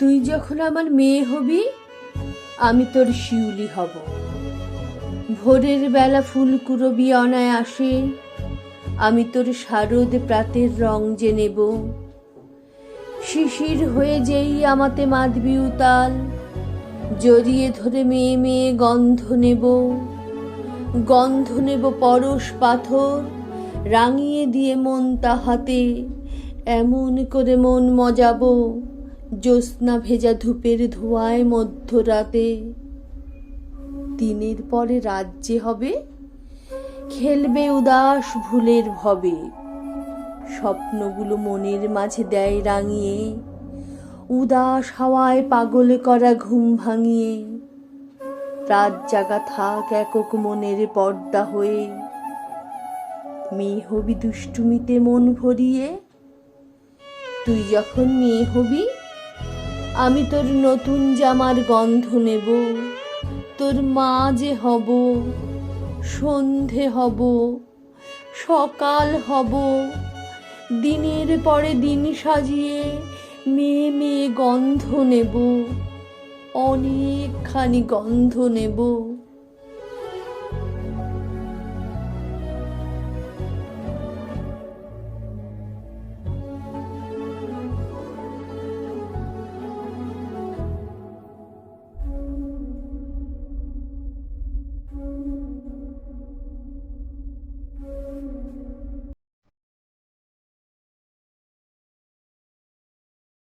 তুই যখন আমার মেয়ে হবি, আমি তোর শিউলি হব। ভোরের বেলা ফুলকুরবি অনায়াসে আমি তোর শারদ প্রাতের রং যে নেব। শিশির হয়ে যেই আমাতে মাদবি উতাল, জড়িয়ে ধরে মেয়ে মেয়ে গন্ধ নেব। গন্ধ নেব পরশ পাথর, রাঙিয়ে দিয়ে মন তাহাতে, এমন করে মন মজাবো জ্যোৎস্না ভেজা ধূপের ধোঁয়ায় মধ্যরাতে। দিনের পরে রাত যে হবে, খেলবে উদাস ভুলের ভবে। স্বপ্নগুলো মনের মাঝে দেয় রাঙিয়ে, উদাস হাওয়ায় পাগল করা ঘুম ভাঙিয়ে। রাত জাগা থাক একক মনের পর্দা হয়ে, মেয়ে হবি দুষ্টুমিতে মন ভরিয়ে। তুই যখন মেয়ে হবি, আমি তোর নতুন জামার গন্ধ নেব। তোর মা যে হব, সন্ধে হব, সকাল হব, দিনের পরে দিন সাজিয়ে মেয়ে মেয়ে গন্ধ নেব, অনেকখানি গন্ধ নেব।